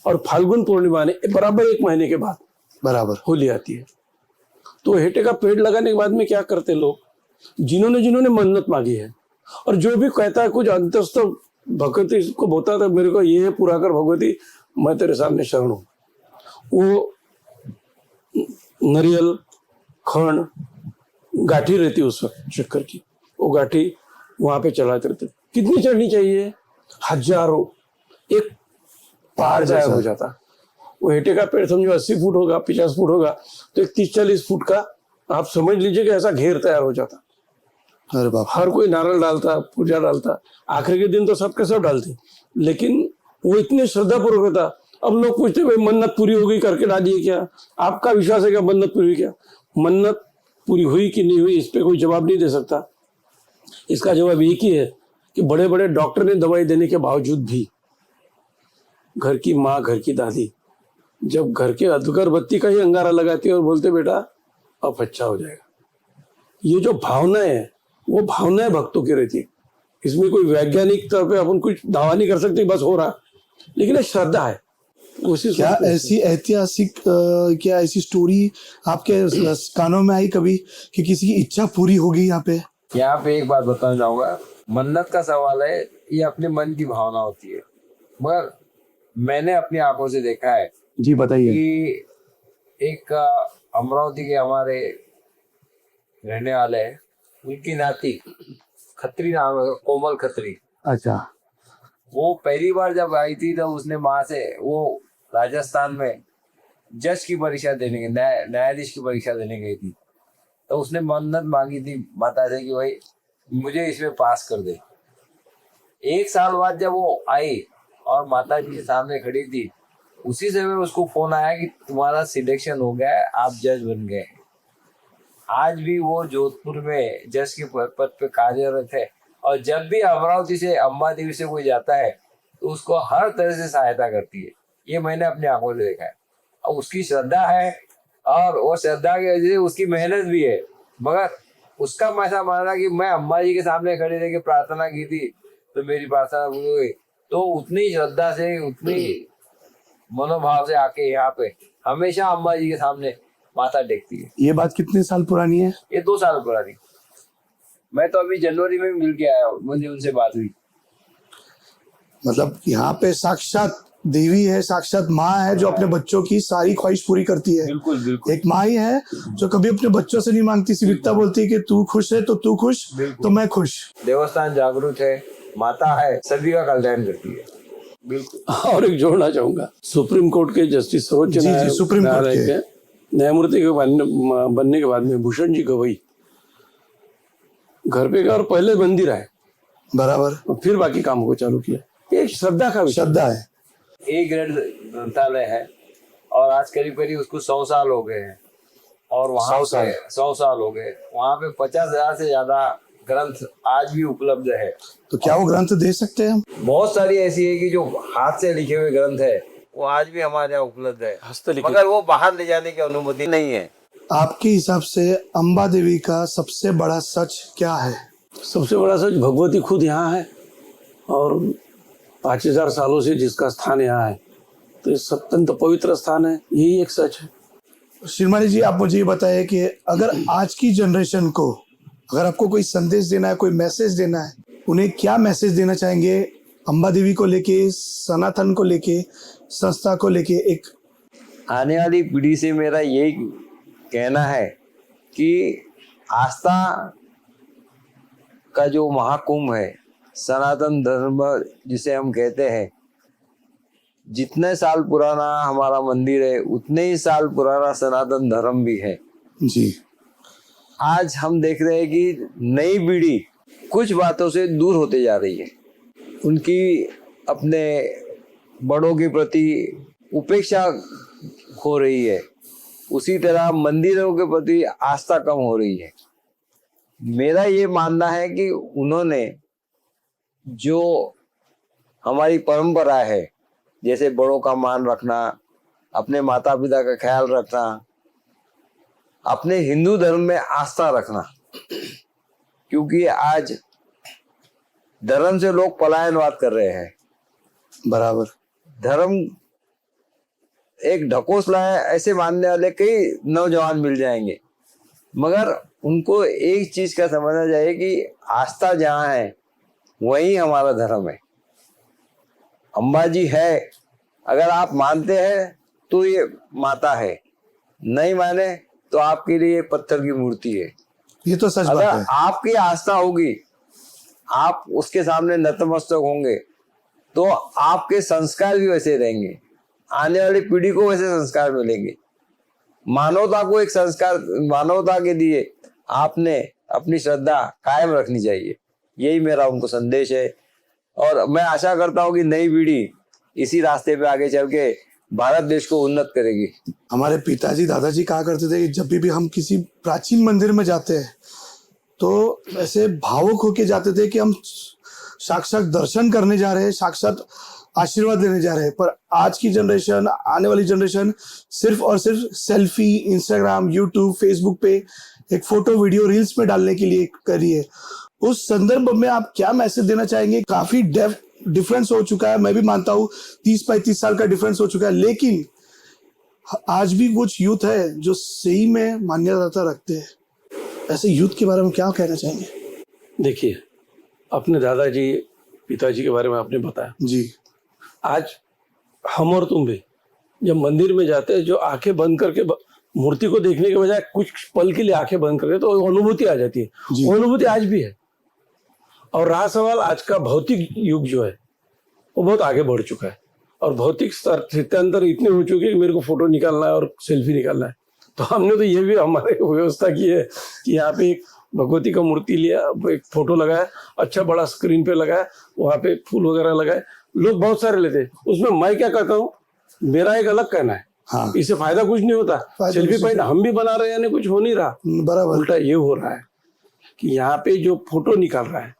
और फाल्गुन पूर्णिमा ने बराबर 1 महीने के बाद बराबर होली आती है। तो हेटे का पेड़ लगाने के बाद में क्या करते लोग, जिन्होंने मन्नत मांगी है और जो भी कहता है कुछ अंतस्थ भगवती को बोलता था मेरे को ये पूरा कर भगवती, मैं तेरे सामने शरण हूँ, वो नरियल, खंड, गाठी रहती उस वक्त शक्कर की, वो गाठी वहां पे चलाते रहते। कितनी चढ़नी चाहिए? हजारों, एक पहाड़ जाया हो जाता। वो हेटे का पेड़ समझो 80 फुट होगा, 50 फुट होगा, तो एक 30-40 फुट का आप समझ लीजिए कि ऐसा घेर तैयार हो जाता। अरे बाप, हर कोई नारियल डालता, पूजा डालता, आखिरी के दिन तो सबके सब डालते, लेकिन वो इतने श्रद्धा पूर्वक होता। अब लोग पूछते भाई मन्नत पूरी हो गई करके डालिए क्या? आपका विश्वास है क्या मन्नत पूरी हुई? क्या मन्नत पूरी हुई कि नहीं हुई इस पे कोई जवाब नहीं दे सकता। इसका जवाब एक ही है कि बड़े बड़े डॉक्टर ने दवाई देने के बावजूद भी घर की माँ, घर की दादी जब घर के अगरबत्ती का ही अंगारा लगाती है और बोलते बेटा अब अच्छा हो जाएगा, ये जो भावनाएं है वो भावनाएं भक्तों की रहती है। इसमें कोई वैज्ञानिक तौर पे अपन कुछ दावा नहीं कर सकते बस हो रहा, लेकिन श्रद्धा है। उसी क्या ऐसी ऐतिहासिक क्या ऐसी स्टोरी आपके कानों में आई कभी कि किसी की इच्छा पूरी होगी यहाँ पे? यहाँ पे एक बात बताना चाहूंगा, मन्नत का सवाल है, ये अपने मन की भावना होती है, मगर मैंने अपनी आंखों से देखा है जी, बताइए। कि एक अमरावती के हमारे रहने वाले हैं, उनकी नाती खत्री नाम है, कोमल खत्री। अच्छा, वो पहली बार जब आई थी तो उसने माँ से, वो राजस्थान में जज की परीक्षा देने गई, न्यायाधीश की परीक्षा देने गई थी, तो उसने मन्नत मांगी थी माता से कि भाई मुझे इसमें पास कर दे। 1 साल बाद जब वो आई और माता जी के सामने खड़ी थी, उसी समय उसको फोन आया कि तुम्हारा सिलेक्शन हो गया है, आप जज बन गए। आज भी वो जोधपुर में जज के पद पे कार्यरत है, और जब भी अमरावती से अम्बा देवी से कोई जाता है तो उसको हर तरह से सहायता करती है। ये मैंने अपनी आंखों से देखा है, और उसकी श्रद्धा है, और वो श्रद्धा की वजह से उसकी मेहनत भी है। मगर उसका ऐसा मानना कि मैं अम्बा जी के सामने खड़े रह के प्रार्थना की थी तो मेरी प्रार्थना पूरी हुई, तो उतनी श्रद्धा से, उतनी मनोभाव से आके यहाँ पे हमेशा अम्बा जी के सामने माथा टेकती है। ये बात कितने साल पुरानी है? ये 2 साल पुरानी। मैं तो अभी जनवरी में मिल के आया हूँ, मुझे उनसे बात हुई। मतलब यहाँ पे साक्षात देवी है, साक्षात माँ है जो अपने बच्चों की सारी ख्वाहिश पूरी करती है। बिल्कुल बिल्कुल। एक माँ ही है जो कभी अपने बच्चों से नहीं मांगती, सिर्फ इतना बोलती है कि तू खुश है तो तू खुश, तो मैं खुश। देवस्थान जागरूक है, माता है, सभी का कल्याण करती है। बिल्कुल। और एक जोड़ना चाहूंगा, सुप्रीम कोर्ट के जस्टिस सर्वोच्च न्यायालय के न्यायमूर्ति के बनने के बाद में भूषण जी गवई घर पे गए और पहले मंदिर आए, बराबर, और फिर बाकी कामों को चालू किया। ये श्रद्धा का विषय। श्रद्धा है। ए ग्रेड ग्रंथालय है और आज करीब करीब उसको 100 साल हो गए हैं। और वहाँ 100 साल हो गए, वहाँ पे 50,000 से ज्यादा ग्रंथ आज भी उपलब्ध है। तो क्या वो ग्रंथ दे सकते हैं हम? बहुत सारी ऐसी है कि जो हाथ से लिखे हुए ग्रंथ है वो आज भी हमारे यहाँ उपलब्ध है, हस्तलिखित। मगर वो बाहर ले जाने की अनुमति नहीं है। आपके हिसाब से अम्बा देवी का सबसे बड़ा सच क्या है? सबसे बड़ा सच भगवती खुद यहाँ है और 5000 सालों से जिसका स्थान यहाँ है, तो ये अत्यंत पवित्र स्थान है, यही एक सच है। श्रीमानी जी, आप मुझे ये बताइए कि अगर आज की जनरेशन को, अगर आपको कोई संदेश देना है, कोई मैसेज देना है, उन्हें क्या मैसेज देना चाहेंगे अम्बा देवी को लेके, सनातन को लेके, संस्था को लेके? एक आने वाली पीढ़ी से मेरा यही कहना है कि आस्था का जो महाकुंभ है, सनातन धर्म जिसे हम कहते हैं, जितने साल पुराना हमारा मंदिर है उतने ही साल पुराना सनातन धर्म भी है जी। आज हम देख रहे हैं कि नई पीढ़ी कुछ बातों से दूर होते जा रही है, उनकी अपने बड़ों के प्रति उपेक्षा हो रही है, उसी तरह मंदिरों के प्रति आस्था कम हो रही है। मेरा ये मानना है कि उन्होंने जो हमारी परंपरा है, जैसे बड़ों का मान रखना, अपने माता पिता का ख्याल रखना, अपने हिंदू धर्म में आस्था रखना, क्योंकि आज धर्म से लोग पलायनवाद कर रहे हैं। बराबर। धर्म एक ढकोसला है ऐसे मानने वाले कई नौजवान मिल जाएंगे, मगर उनको एक चीज का समझना चाहिए कि आस्था जहाँ है वही हमारा धर्म है। अम्बा जी है, अगर आप मानते हैं तो ये माता है, नहीं माने तो आपके लिए पत्थर की मूर्ति है। ये तो सच अगर बात है। आपकी आस्था होगी, आप उसके सामने नतमस्तक होंगे, तो आपके संस्कार भी वैसे रहेंगे, आने वाली पीढ़ी को वैसे संस्कार मिलेंगे। मानवता को एक संस्कार, मानवता के लिए आपने अपनी श्रद्धा कायम रखनी चाहिए, यही मेरा उनको संदेश है। और मैं आशा करता हूँ कि नई पीढ़ी इसी रास्ते पे आगे चल के भारत देश को उन्नत करेगी। हमारे पिताजी दादाजी कहा करते थे कि जब भी हम किसी प्राचीन मंदिर में जाते हैं तो ऐसे भावुक होके जाते थे कि हम साक्षात दर्शन करने जा रहे हैं, साक्षात आशीर्वाद लेने जा रहे हैं। पर आज की जनरेशन, आने वाली जनरेशन सिर्फ और सिर्फ सेल्फी, इंस्टाग्राम, यूट्यूब, फेसबुक पे एक फोटो, वीडियो, रील्स में डालने के लिए कर रही है। उस संदर्भ में आप क्या मैसेज देना चाहेंगे? काफी डिफरेंस हो चुका है, मैं भी मानता हूँ 30-35 साल का डिफरेंस हो चुका है, लेकिन आज भी कुछ यूथ है जो सही में मान्यता रखते हैं। ऐसे यूथ के बारे में क्या कहना चाहेंगे? देखिए, अपने दादाजी पिताजी के बारे में आपने बताया जी। आज हम और तुम भी जब मंदिर में जाते हैं, जो आंखें बंद करके मूर्ति को देखने के बजाय कुछ पल के लिए आंखें बंद करके, तो अनुभूति आ जाती है। वो अनुभूति आज भी है। और रहा सवाल, आज का भौतिक युग जो है वो बहुत आगे बढ़ चुका है और भौतिक स्थित्यांतर इतने हो चुके हैं कि मेरे को फोटो निकालना है और सेल्फी निकालना है। तो हमने तो ये भी हमारे व्यवस्था की है कि यहाँ पे एक भगवती का मूर्ति लिया, एक फोटो लगाया, अच्छा बड़ा स्क्रीन पे लगाया, वहाँ पे फूल वगैरह लगाए, लोग बहुत सारे लेते हैं। उसमें मैं क्या कहता हूँ, मेरा एक अलग कहना है, हाँ। इससे फायदा कुछ नहीं होता। सेल्फी पॉइंट हम भी बना रहे हैं, यानी कुछ हो नहीं रहा। बराबर। उल्टा ये हो रहा है कि यहाँ पे जो फोटो निकाल रहा है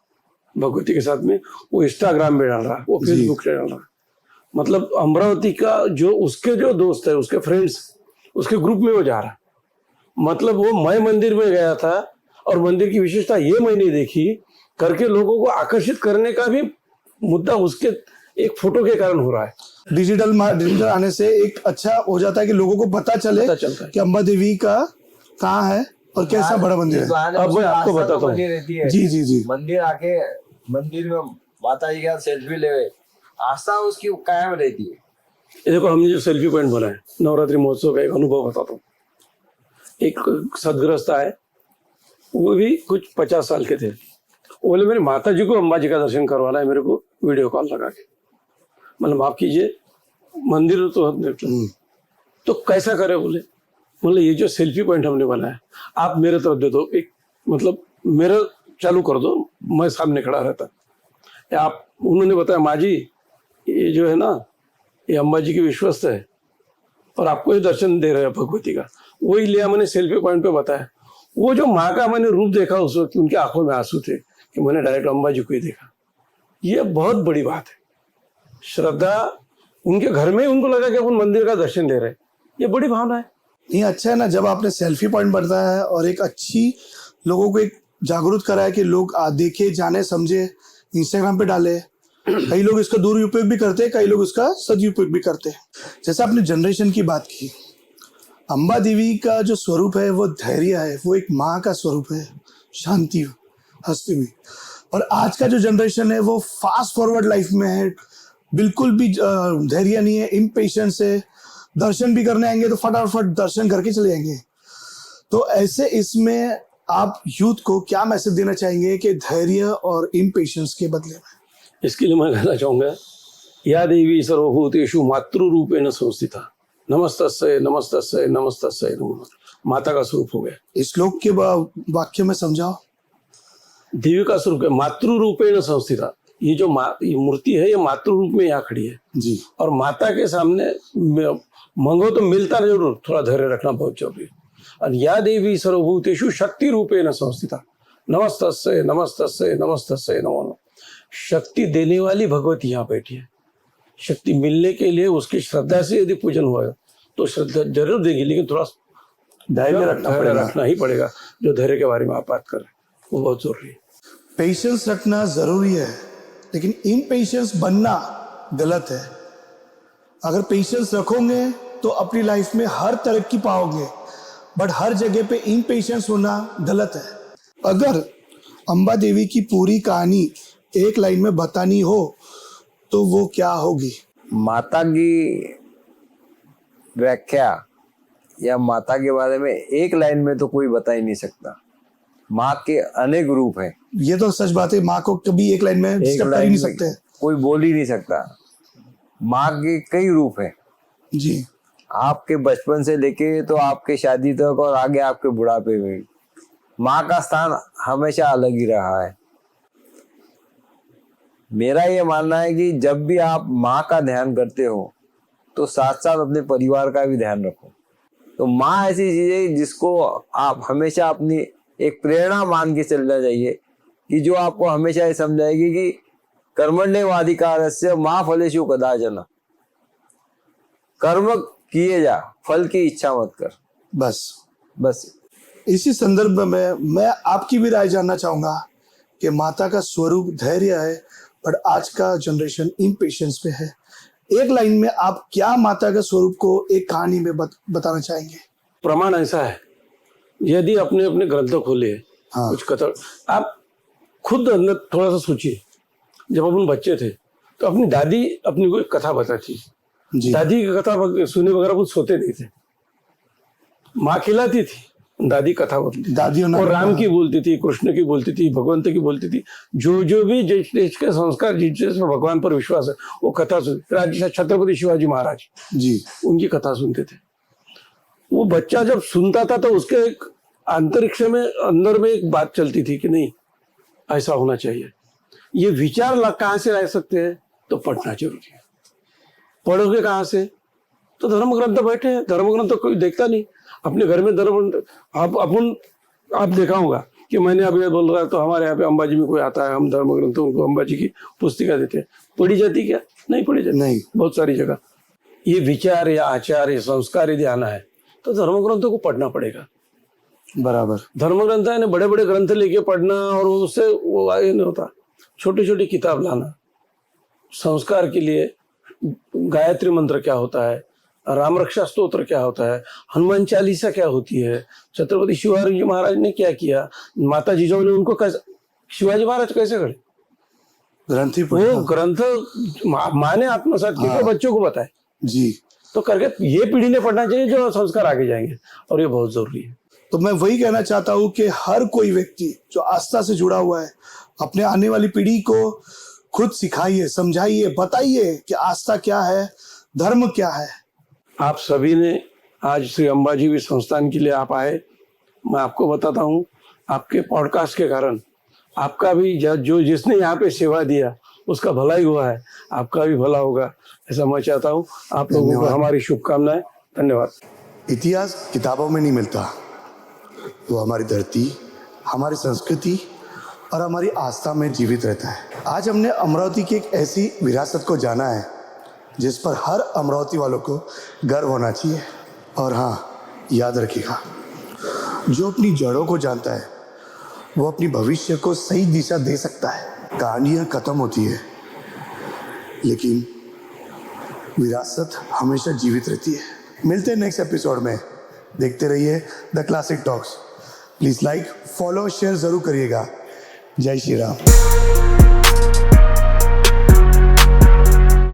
भगवती के साथ में, वो इंस्टाग्राम में डाल रहा है, वो फेसबुक पे डाल रहा है। मतलब अमरावती का जो उसके जो दोस्त है, उसके फ्रेंड्स, उसके ग्रुप में वो जा रहा है। मतलब वो मैं मंदिर में गया था और मंदिर की विशेषता ये मैंने देखी करके लोगों को आकर्षित करने का भी मुद्दा उसके एक फोटो के कारण हो रहा है। डिजिटल आने से एक अच्छा हो जाता है कि लोगों को पता चले कि अम्बा देवी का कहाँ है और कैसा बड़ा मंदिर है। अब मैं आपको बताता हूँ। जी जी जी। मंदिर आके मंदिर में माता जी के साथ सेल्फी ले, आस्था उसकी कायम रहती है। ये देखो, हमने जो सेल्फी पॉइंट बनाया, नवरात्रि महोत्सव का एक अनुभव बताता हूँ। एक सदगृहस्थ आए, वो भी कुछ 50 साल के थे। वो बोले मेरी माता जी को अम्बा जी का दर्शन करवाना है, मेरे को वीडियो कॉल लगा के। मतलब माफ कीजिए, मंदिर तो तो कैसा करे? बोले ये जो सेल्फी पॉइंट हमने बनाया, आप मेरे तरफ दे दो, एक मतलब मेरा चालू कर दो, मैं सामने खड़ा रहता। आप उन्होंने बताया, माँ जी ये जो है ना, ये अम्बाजी की विश्वस्त है और आपको ही दर्शन दे रहे हैं भगवती का। वही लिया मैंने सेल्फी पॉइंट पे बताया। वो जो माँ का मैंने रूप देखा उस वक्त, उनकी आंखों में आंसू थे कि मैंने डायरेक्ट अम्बाजी को ही देखा। ये बहुत बड़ी बात है। श्रद्धा उनके घर में उनको लगा कि अपन मंदिर का दर्शन ले रहे हैं, ये बड़ी भावना है। नहीं, अच्छा है ना जब आपने सेल्फी पॉइंट बताया है और एक अच्छी लोगों को एक जागरूक कराया कि लोग देखे, जाने, समझे, इंस्टाग्राम पे डाले। कई लोग इसका दुरुपयोग भी करते हैं, कई लोग इसका सदुपयोग भी करते हैं। जैसे आपने जनरेशन की बात की, अम्बा देवी का जो स्वरूप है वो धैर्य है, वो एक माँ का स्वरूप है, शांति, हस्ती में। और आज का जो जनरेशन है वो फास्ट फॉरवर्ड लाइफ में है, बिल्कुल भी धैर्य नहीं है, इम्पेशेंस है। दर्शन भी करने आएंगे तो फटाफट दर्शन करके चले जाएंगे। तो ऐसे इसमें आप यूथ को क्या मैसेज देना चाहेंगे कि धैर्य और इम्पेशेंस के बदले में? इसके लिए मैं कहना चाहूंगा, या देवी सर्वभूतेषु मातृरूपेण संस्थिता, नमस्तस्यै नमस्तस्यै नमस्तस्यै नमो। माता का स्वरूप हो गया। इस श्लोक के वाक्य में समझाओ। देवी का स्वरूप है, मातृरूपेण संस्थिता। ये जो ये मूर्ति है ये मातृ रूप में यहाँ खड़ी है जी। और माता के सामने मंगो तो मिलता जरूर, थोड़ा धैर्य रखना बहुत जरूरी है। और या देवी सर्वभूतेषु शक्ति रूपेण संस्थिता, नमस्तस्यै नमस्तस्यै नमस्तस्यै नमो नमः। शक्ति देने वाली भगवती यहाँ बैठी है। शक्ति मिलने के लिए उसकी श्रद्धा से यदि पूजन हुआ तो श्रद्धा जरूर देगी, लेकिन थोड़ा धैर्य रखना ही पड़ेगा। जो धैर्य के बारे में आप बात कर रहे हैं वो बहुत जरूरी है। पेशेंस रखना जरूरी है, लेकिन इम्पेशेंस बनना गलत है। अगर पेशेंस रखोगे तो अपनी लाइफ में हर तरक्की पाओगे, बट हर जगह पे इम्पेशेंस होना गलत है। अगर अम्बा देवी की पूरी कहानी एक लाइन में बतानी हो तो वो क्या होगी? माता की व्याख्या या माता के बारे में एक लाइन में तो कोई बता ही नहीं सकता। माँ के अनेक रूप हैं। ये तो सच बात है, माँ को कभी एक लाइन में डिस्क्राइब कर ही नहीं सकते। कोई बोल ही नहीं सकता। माँ के कई रूप हैं जी। आपके बचपन से लेके तो आपके शादी तक और आगे आपके बुढ़ापे में माँ का स्थान हमेशा अलग ही रहा है। मेरा ये मानना है कि जब भी आप माँ का ध्यान करते हो तो साथ साथ अपने परिवार का भी ध्यान रखो। तो माँ ऐसी चीज है जिसको आप हमेशा अपनी एक प्रेरणा मान के चलना चाहिए, कि जो आपको हमेशा ये समझाएगी कि कर्मण्येवाधिकारस्य मा फलेषु कदाचन। कर्म किए जा, फल की इच्छा मत कर। बस इसी संदर्भ में मैं आपकी भी राय जानना चाहूंगा कि माता का स्वरूप धैर्य है, पर आज का जनरेशन इम्पेशेंस पे है। एक लाइन में आप क्या माता का स्वरूप को एक कहानी में बताना चाहेंगे? प्रमाण ऐसा है, यदि अपने अपने ग्रंथ खोले, हाँ। कुछ कथा आप खुद अंदर थोड़ा सा सोचिए। जब अपन बच्चे थे तो अपनी दादी अपनी कोई कथा बताती, दादी की कथा सुने वगैरह कुछ सोते नहीं थे। माँ खिलाती थी, दादी कथा बोलती, दादी और राम की बोलती थी, कृष्ण की बोलती थी, भगवंत की बोलती थी। जो जो भी जिसके संस्कार, जिसमें भगवान पर विश्वास है वो कथा सुनते। छत्रपति शिवाजी महाराज जी, उनकी कथा सुनते थे। वो बच्चा जब सुनता था तो उसके एक अंतरिक्ष में अंदर में एक बात चलती थी कि नहीं ऐसा होना चाहिए। ये विचार कहाँ से ला सकते हैं? तो पढ़ना जरूरी है। पढ़ोगे कहाँ से? तो धर्म ग्रंथ बैठे हैं। धर्म ग्रंथ तो कोई देखता नहीं अपने घर में। धर्म आप देखा होगा कि मैंने अभी बोल रहा तो हमारे यहाँ पे अंबाजी में कोई आता है, हम धर्म ग्रंथ उनको अंबाजी की पुस्तिका देते हैं। पढ़ी जाती क्या? नहीं पढ़ी जाती। नहीं, बहुत सारी जगह ये विचार या आचार या संस्कार यदि आना है तो धर्म ग्रंथों को पढ़ना पड़ेगा। बराबर। धर्म ग्रंथ है ना, बड़े बड़े ग्रंथ लेके पढ़ना और उससे वो आगे नहीं होता। छोटी छोटी किताब लाना। संस्कार के लिए गायत्री मंत्र क्या होता है, राम रक्षा स्तोत्र क्या होता है, हनुमान चालीसा क्या होती है, छत्रपति शिवाजी महाराज ने क्या किया, माता जिजाऊ ने उनको कैसे, शिवाजी महाराज कैसे खड़े, ग्रंथी वो ग्रंथ माने आत्मसात किए, बच्चों को बताए जी। तो करके ये पीढ़ी ने पढ़ना चाहिए जो संस्कार आगे जाएंगे, और ये बहुत जरूरी है। तो मैं वही कहना चाहता हूँ कि हर कोई व्यक्ति जो आस्था से जुड़ा हुआ है अपने आने वाली पीढ़ी को खुद सिखाइए, समझाइए, बताइए कि आस्था क्या है, धर्म क्या है। आप सभी ने आज श्री अंबाजी भी संस्थान के लिए आप आए। मैं आपको बताता हूँ, आपके पॉडकास्ट के कारण आपका भी जो जिसने यहाँ पे सेवा दिया उसका भला ही हुआ है, आपका भी भला होगा, ऐसा मैं चाहता हूँ। आप लोगों को धन्यवाद। हमारी शुभकामनाएं। धन्यवाद। इतिहास किताबों में नहीं मिलता, वो हमारी धरती, हमारी संस्कृति और हमारी आस्था में जीवित रहता है। आज हमने अमरावती की एक ऐसी विरासत को जाना है जिस पर हर अमरावती वालों को गर्व होना चाहिए। और हाँ, याद रखिएगा, जो अपनी जड़ों को जानता है वो अपनी भविष्य को सही दिशा दे सकता है। कहानियाँ खत्म होती है लेकिन विरासत हमेशा जीवित रहती है। मिलते हैं नेक्स्ट एपिसोड में। देखते रहिए the classic talks. Please like, follow, share ज़रूर करिएगा। जय श्री राम।